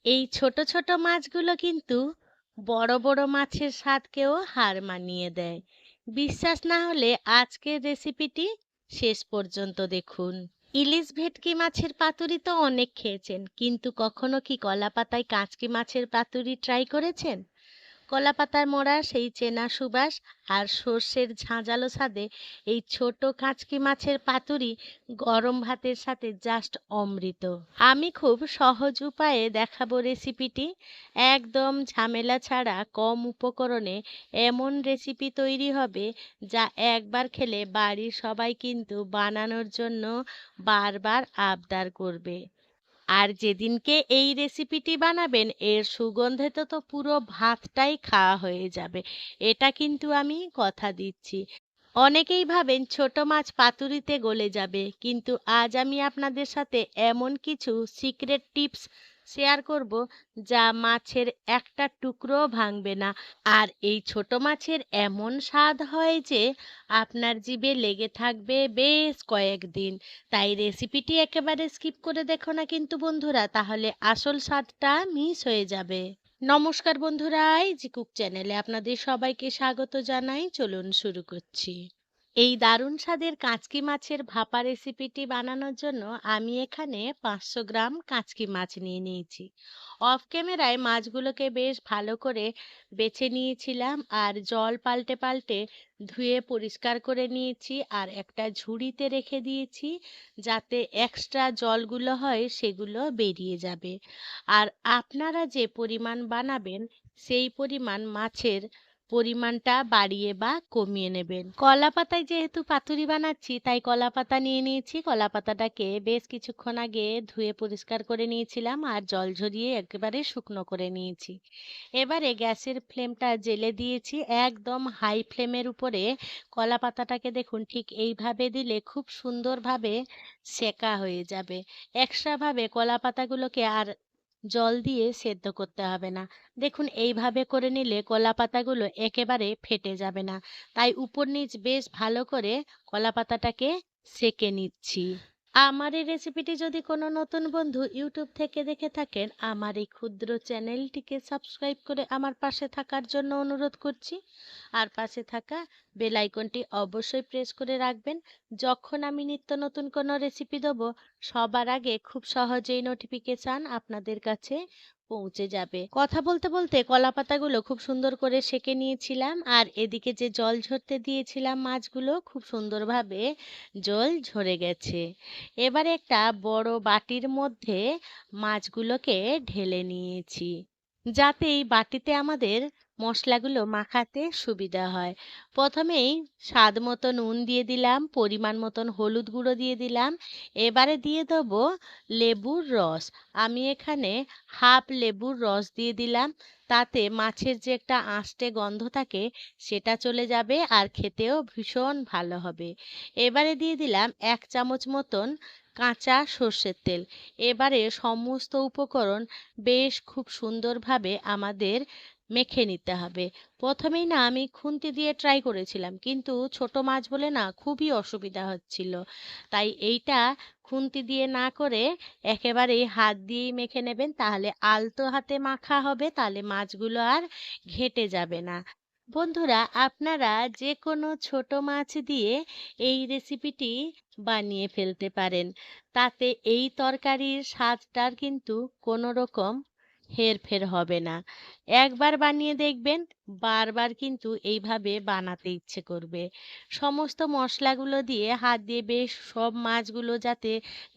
এই ছোট ছোট মাছগুলো কিন্তু বড় বড় মাছের স্বাদকেও হার মানিয়ে দেয়। বিশ্বাস না হলে আজকের রেসিপিটি শেষ পর্যন্ত দেখুন। ইলিশ ভেটকি মাছের পাতুরি তো অনেক খেয়েছেন, কিন্তু কখনো কি কলাপাতায় কাঁচকি মাছের পাতুরি ট্রাই করেছেন? কলাপাতার মোড়া সেই চেনা সুবাস আর সর্ষের ঝাঁঝালো স্বাদে এই ছোট কাঁচকি মাছের পাতুরি গরম ভাতের সাথে জাস্ট অমৃত। আমি খুব সহজ উপায়ে দেখাবো রেসিপিটি। একদম ঝামেলা ছাড়া কম উপকরণে এমন রেসিপি তৈরি হবে যা একবার খেলে বাড়ির সবাই কিন্তু বানানোর জন্য বারবার আবদার করবে। আর যেদিনকে এই রেসিপিটি বানাবেন এর সুগন্ধে তো পুরো ভাতটাই খাওয়া হয়ে যাবে, এটা কিন্তু আমি কথা দিচ্ছি। অনেকেই ভাবেন ছোট মাছ পাতুরিতে গলে যাবে, কিন্তু আজ আমি আপনাদের সাথে এমন কিছু সিক্রেট টিপস শেয়ার করব যা মাছের একটা টুকরোও ভাঙবে না। আর এই ছোট মাছের এমন স্বাদ হয় যে আপনার জিভে লেগে থাকবে বেশ কয়েকদিন। তাই রেসিপিটি একেবারে স্কিপ করে দেখো না কিন্তু বন্ধুরা, তাহলে আসল স্বাদটা মিস হয়ে যাবে। নমস্কার বন্ধুরা, ইজি কুক চ্যানেলে আপনাদের সবাইকে স্বাগত জানাই। চলুন শুরু করছি। এই দারুণ স্বাদের কাঁচকি মাছের ভাপা রেসিপিটি বানানোর জন্য আমি এখানে 500 গ্রাম কাঁচকি মাছ নিয়ে নিয়েছি। অফ ক্যামেরায় মাছগুলোকে বেশ ভালো করে বেছে নিয়েছিলাম আর জল পাল্টে পাল্টে ধুয়ে পরিষ্কার করে নিয়েছি আর একটা ঝুড়িতে রেখে দিয়েছি, যাতে এক্সট্রা জলগুলো হয় সেগুলো বেরিয়ে যাবে। আর আপনারা যে পরিমাণ বানাবেন সেই পরিমাণ মাছের পরিমাণটা বাড়িয়ে বা কমিয়ে নেবেন। কলা পাতায় যেহেতু পাতুরি বানাচ্ছি তাই কলা পাতা নিয়ে নিয়েছি। কলা পাতাটাকে বেশ কিছুক্ষণ আগে ধুয়ে পরিষ্কার করে নিয়েছিলাম আর জল ঝরিয়ে একেবারে শুকনো করে নিয়েছি। এবারে গ্যাসের ফ্লেমটা জেলে দিয়েছি একদম হাই ফ্লেমের উপরে। কলা পাতাটাকে দেখুন ঠিক এইভাবে দিলে খুব সুন্দরভাবে সেকা হয়ে যাবে। এক্সট্রা ভাবে কলা পাতাগুলোকে আর জল দিয়ে সেদ্ধ করতে হবে না। দেখুন এইভাবে করে নিলে কলা পাতাগুলো একেবারে ফেটে যাবে না। তাই উপর নিচ বেশ ভালো করে কলা পাতাটাকে সেকে নিচ্ছি। আমার এই রেসিপিটি যদি কোনো নতুন বন্ধু ইউটিউব থেকে দেখে থাকেন, আমার এই ক্ষুদ্র চ্যানেলটিকে সাবস্ক্রাইব করে আমার পাশে থাকার জন্য অনুরোধ করছি। আর পাশে থাকা বেল আইকনটি অবশ্যই প্রেস করে রাখবেন। যখন আমি নিত্য নতুন কোনো রেসিপি দেবো সবার আগে খুব সহজেই নোটিফিকেশন আপনাদের কাছে পৌঁছে যাবে। কথা বলতে বলতে কলা পাতাগুলো খুব সুন্দর করে সেকে নিয়েছিলাম আর এদিকে যে জল ঝরতে দিয়েছিলাম মাছগুলো খুব সুন্দরভাবে জল ঝরে গেছে। এবারে একটা বড় বাটির মধ্যে মাছগুলোকে ঢেলে নিয়েছি, যাতে এই বাটিতে আমাদের মশলাগুলো মাখাতে সুবিধা হয়। প্রথমেই স্বাদ মতো নুন দিয়ে দিলাম, পরিমাণ মতন হলুদ গুঁড়ো দিয়ে দিলাম। এবারে দিয়ে দেবো লেবুর রস। আমি এখানে হাফ লেবুর রস দিয়ে দিলাম, তাতে মাছের যে একটা আঁশটে গন্ধ থাকে সেটা চলে যাবে আর খেতেও ভীষণ ভালো হবে। এবারে দিয়ে দিলাম 1 চামচ মতন কাঁচা সর্ষের তেল। এবারে সমস্ত উপকরণ বেশ খুব সুন্দরভাবে আমাদের মেখে নিতে হবে। প্রথমেই না আমি খুন্তি দিয়ে ট্রাই করেছিলাম, কিন্তু ছোট মাছ বলে না খুবই অসুবিধা হচ্ছিল। তাই এইটা খুন্তি দিয়ে না করে একেবারেই হাত দিয়েই মেখে নেবেন, তাহলে আলতো হাতে মাখা হবে, তাহলে মাছগুলো আর ঘেঁটে যাবে না। বন্ধুরা, আপনারা যে কোনো ছোট মাছ দিয়ে এই রেসিপিটি বানিয়ে ফেলতে পারেন। তাতে এই তরকারির স্বাদটার কিন্তু কোনো রকম হেরফের হবে না। একবার বানিয়ে দেখবেন, বারবার কিন্তু এইভাবে বানাতে ইচ্ছে করবে। সমস্ত মশলাগুলো দিয়ে হাত দিয়ে বেশ সব মাছগুলো যাতে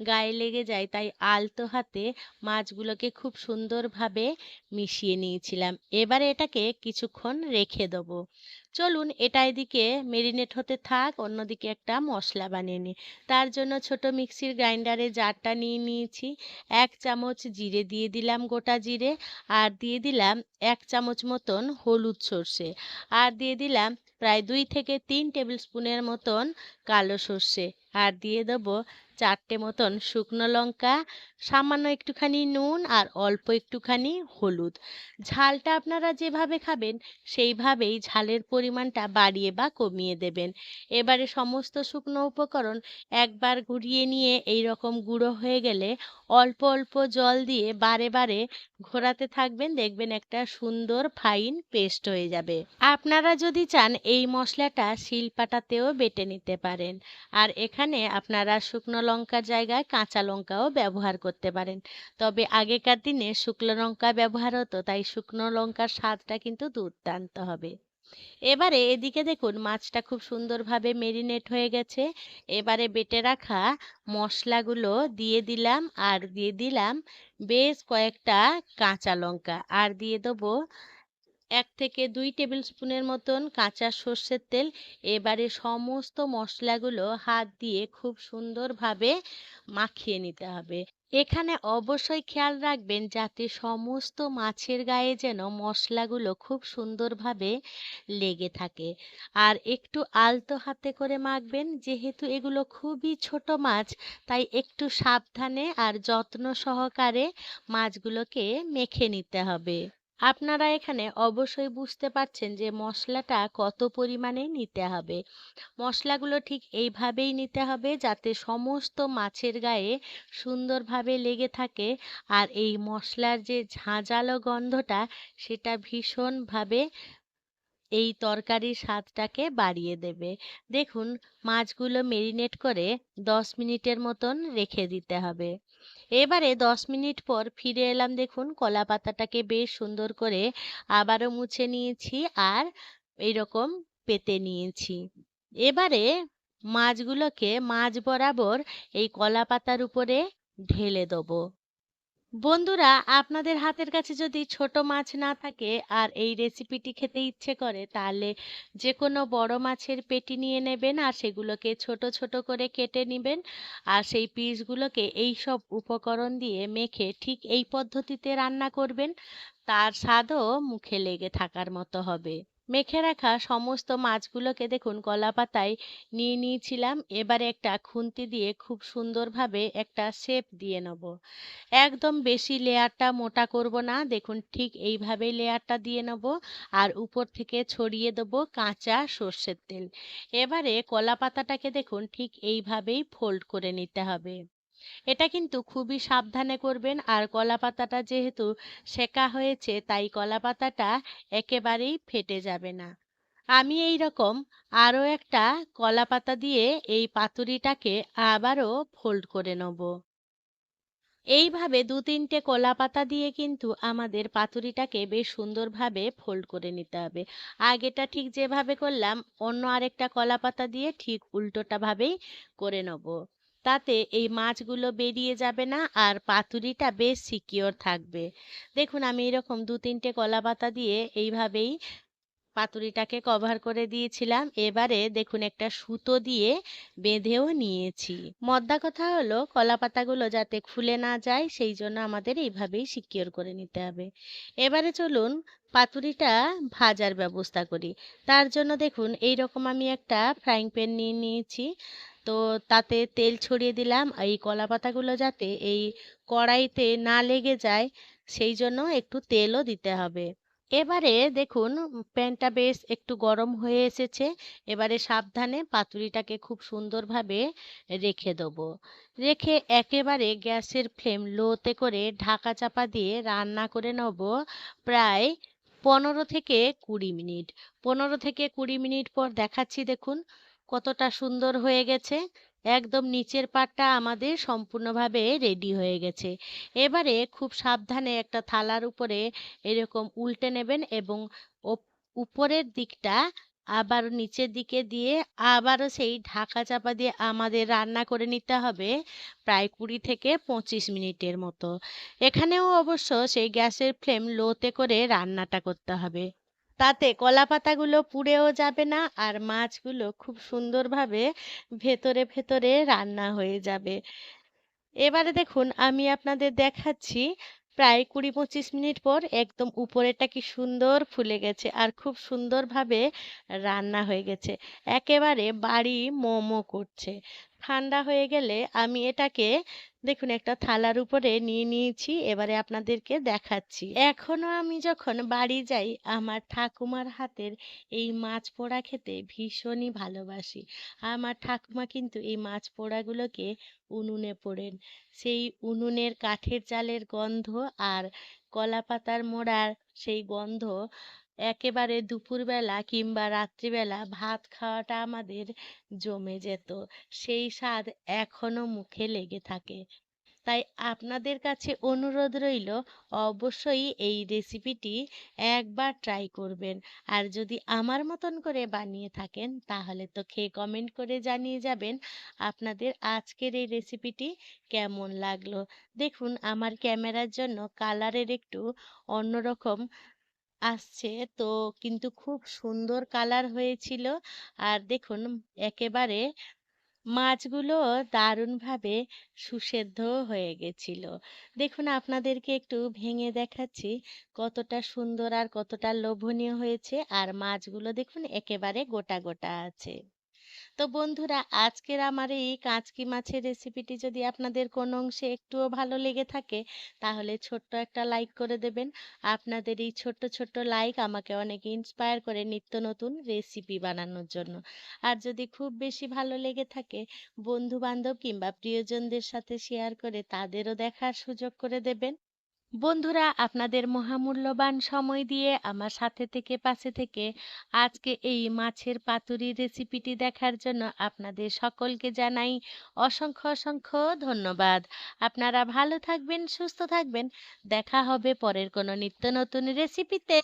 গায়ে লেগে যায় তাই আলতো হাতে মাছগুলোকে খুব সুন্দরভাবে মিশিয়ে নিয়েছিলাম। এবারে এটাকে কিছুক্ষণ রেখে দেবো। চলুন এটা এদিকে মেরিনেট হতে থাক, অন্যদিকে একটা মশলা বানিয়ে নিই। তার জন্য ছোট মিক্সির গ্রাইন্ডারে জারটা নিয়ে নিয়েছি। 1 চামচ জিরে দিয়ে দিলাম, গোটা জিরে। আর দিয়ে দিলাম 1 চামচ মতন হলুদ সর্ষে। আর দিয়ে দিলাম প্রায় 2 থেকে 3 টেবিল স্পুনের মতন কালো সর্ষে। আর দিয়ে দেবো 4টে মতন শুকনো লঙ্কা, সামান্য একটুখানি নুন আর অল্প একটুখানি হলুদ। ঝালটা আপনারা যেভাবে খাবেন সেইভাবেই ঝালের পরিমাণটা বাড়িয়ে বা কমিয়ে দেবেন। এবারে সমস্ত শুকনো উপকরণ একবার ঘুরিয়ে নিয়ে এই রকম গুঁড়ো হয়ে গেলে অল্প অল্প জল দিয়ে বারে বারে ঘোরাতে থাকবেন, দেখবেন একটা সুন্দর ফাইন পেস্ট হয়ে যাবে। আপনারা যদি চান এই মশলাটা শিলপাটাতেও বেটে নিতে পারেন। আর এখানে আপনারা শুকনো লঙ্কার জায়গায় কাঁচা লঙ্কাও ব্যবহার করতে পারেন। তবে আগেকার দিনে শুকনো লঙ্কা ব্যবহার হতো, তাই শুকনো লঙ্কার স্বাদটা কিন্তু দুর্দান্ত হবে। এবারে এদিকে দেখুন মাছটা খুব সুন্দরভাবে মেরিনেট হয়ে গেছে। এবারে বেটে রাখা মশলাগুলো দিয়ে দিলাম, আর দিয়ে দিলাম বেশ কয়েকটা কাঁচা লঙ্কা, আর দিয়ে দেবো 1 থেকে 2 টেবিল স্পুনের মতন কাঁচা সর্ষের তেল। এবারে সমস্ত মশলাগুলো হাত দিয়ে খুব সুন্দরভাবে মাখিয়ে নিতে হবে। এখানে অবশ্যই খেয়াল রাখবেন যাতে সমস্ত মাছের গায়ে যেন মশলাগুলো খুব সুন্দরভাবে লেগে থাকে। আর একটু আলতো হাতে করে মাখবেন, যেহেতু এগুলো খুবই ছোট মাছ, তাই একটু সাবধানে আর যত্ন সহকারে মাছগুলোকে মেখে নিতে হবে। আপনারা এখানে অবশ্যই বুঝতে পারছেন যে মশলাটা কত পরিমাণে নিতে হবে। মশলাগুলো ঠিক এইভাবেই নিতে হবে যাতে সমস্ত মাছের গায়ে সুন্দরভাবে লেগে থাকে। আর এই মশলার যে ঝাঁঝালো গন্ধটা, সেটা ভীষণভাবে এই তরকারির স্বাদটাকে বাড়িয়ে দেবে। দেখুন মাছগুলো মেরিনেট করে 10 মিনিটের মতন রেখে দিতে হবে। এবারে 10 মিনিট পর ফিরে এলাম। দেখুন কলা পাতাটাকে বেশ সুন্দর করে আবারও মুছে নিয়েছি আর এইরকম পেতে নিয়েছি। এবারে মাছগুলোকে মাঝ বরাবর এই কলা পাতার উপরে ঢেলে দেবো। বন্ধুরা, আপনাদের হাতের কাছে যদি ছোট মাছ না থাকে আর এই রেসিপিটি খেতে ইচ্ছে করে, তাহলে যে কোনো বড় মাছের পেটি নিয়ে নেবেন আর সেগুলোকে ছোট ছোট করে কেটে নেবেন। আর সেই পিসগুলোকে এই সব উপকরণ দিয়ে মেখে ঠিক এই পদ্ধতিতে রান্না করবেন, তার স্বাদও মুখে লেগে থাকার মতো হবে। মেখে রাখা সমস্ত মাছগুলোকে দেখুন কলা পাতায় নিয়ে নিয়েছিলাম। এবারে একটা খুন্তি দিয়ে খুব সুন্দরভাবে একটা শেপ দিয়ে নেব। একদম বেশি লেয়ারটা মোটা করব না, দেখুন ঠিক এইভাবেই লেয়ারটা দিয়ে নেব। আর উপর থেকে ছড়িয়ে দেব কাঁচা সর্ষের তেল। এবারে কলা পাতাটাকে দেখুন ঠিক এইভাবেই ফোল্ড করে নিতে হবে। এটা কিন্তু খুবই সাবধানে করবেন। আর কলা পাতাটা যেহেতু সেকা হয়েছে, তাই কলা পাতাটা একেবারেই ফেটে যাবে না। আমি এই রকম আরো একটা কলা পাতা দিয়ে এই পাতুরিটাকে আবারও ফোল্ড করে নেব। এইভাবে 2-3টে কলা পাতা দিয়ে কিন্তু আমাদের পাতুরিটাকে বেশ সুন্দরভাবে ফোল্ড করে নিতে হবে। আগেটা ঠিক যেভাবে করলাম, অন্য আরেকটা কলা পাতা দিয়ে ঠিক উল্টোটা ভাবেই করে নেব। তাতে এই মাছগুলো বেরিয়ে যাবে না আর পাতুরিটা বেশ সিকিওর থাকবে। দেখুন আমি এরকম 2-3টে কলা পাতা দিয়ে এইভাবেই পাতুরিটাকে কভার করে দিয়েছিলাম। এবারে দেখুন একটা সুতো দিয়ে বেঁধেও নিয়েছি। মদ্দা কথা হলো কলা পাতাগুলো যাতে খুলে না যায়, সেই জন্য আমাদের এইভাবেই সিকিওর করে নিতে হবে। এবারে চলুন পাতুরিটা ভাজার ব্যবস্থা করি। তার জন্য দেখুন এই রকম আমি একটা ফ্রাইং প্যান নিয়ে নিয়েছি। তো তাতে তেল ছড়িয়ে দিলাম, এই কলা পাতাগুলো যাতে এই কড়াইতে না লেগে যায় সেই জন্য একটু তেলও দিতে হবে। এবারে দেখুন প্যানটা বেশ একটু গরম হয়ে এসেছে। এবারে সাবধানে পাতুরিটাকে খুব সুন্দরভাবে রেখে দেবো। রেখে একেবারে গ্যাসের ফ্লেম লোতে করে ঢাকা চাপা দিয়ে রান্না করে নেব প্রায় 15 থেকে 20 মিনিট। 15 থেকে 20 মিনিট পর দেখাচ্ছি, দেখুন কতটা সুন্দর হয়ে গেছে। একদম নিচের পাটটা আমাদের সম্পূর্ণভাবে রেডি হয়ে গেছে। এবারে খুব সাবধানে একটা থালার উপরে এরকম উল্টে নেবেন এবং উপরের দিকটা আবার নিচের দিকে দিয়ে আবারও সেই ঢাকা চাপা দিয়ে আমাদের রান্না করে নিতে হবে প্রায় 20 থেকে 25 মিনিটের মতো। এখানেও অবশ্য সেই গ্যাসের ফ্লেম লোতে করে রান্নাটা করতে হবে। তাতে কলা পাতাগুলো পুড়েও যাবে না আর মাছগুলো খুব সুন্দরভাবে ভেতরে ভেতরে রান্না হয়ে যাবে। এবারে দেখুন আমি আপনাদের দেখাচ্ছি প্রায় 20-25 মিনিট পর একদম উপরেরটা কি সুন্দর ফুলে গেছে আর খুব সুন্দরভাবে রান্না হয়ে গেছে। একেবারে বাড়ি মোমো করছে। ঠান্ডা হয়ে গেলে আমি এটাকে দেখুন একটা থালার উপরে নিয়ে নিয়েছি। এবারে আপনাদেরকে দেখাচ্ছি। এখনো আমি যখন বাড়ি যাই আমার ঠাকুমার হাতের এই মাছ পোড়া খেতে ভীষণই ভালোবাসি। আমার ঠাকুমা কিন্তু এই মাছ পোড়াগুলোকে উনুনে পোড়েন। সেই উনুনের কাঠের জালের গন্ধ আর কলাপাতার মোড়ার সেই গন্ধ একেবারে দুপুরবেলা কিংবা রাত্রিবেলা ভাত খাওয়াটা আমাদের জমে যেত। সেই স্বাদ এখনো মুখে লেগে থাকে। তাই আপনাদের কাছে অনুরোধ রইল অবশ্যই এই রেসিপিটি একবার ট্রাই করবেন। আর যদি আমার মতন করে বানিয়ে থাকেন তাহলে তো খেয়ে কমেন্ট করে জানিয়ে যাবেন আপনাদের আজকের এই রেসিপিটি কেমন লাগলো। দেখুন আমার ক্যামেরার জন্য কালারের একটু অন্যরকম আসছে, তো কিন্তু খুব সুন্দর কালার হয়েছিল। আর দেখুন একেবারে মাছগুলো দারুণভাবে সুসেদ্ধও হয়ে গেছিল। দেখুন আপনাদেরকে একটু ভেঙে দেখাচ্ছি কতটা সুন্দর আর কতটা লোভনীয় হয়েছে। আর মাছগুলো দেখুন একেবারে গোটা গোটা আছে। তো বন্ধুরা আজকের আমার এই কাঁচকি মাছের রেসিপিটি যদি আপনাদের কোনো অংশে একটুও ভালো লেগে থাকে তাহলে ছোট্ট একটা লাইক করে দেবেন। আপনাদের এই ছোট্ট ছোট্ট লাইক আমাকে অনেক ইন্সপায়ার করে নিত্য নতুন রেসিপি বানানোর জন্য। আর যদি খুব বেশি ভালো লেগে থাকে বন্ধু বান্ধব কিংবা প্রিয়জনদের সাথে শেয়ার করে তাদেরও দেখার সুযোগ করে দেবেন। বন্ধুরা আপনাদের মহামূল্যবান সময় দিয়ে আমার সাথে থেকে পাশে থেকে আজকে এই মাছের পাতুরি রেসিপিটি দেখার জন্য আপনাদের সকলকে জানাই অসংখ্য অসংখ্য ধন্যবাদ। আপনারা ভালো থাকবেন, সুস্থ থাকবেন। দেখা হবে পরের কোনো নিত্য নতুন রেসিপিতে।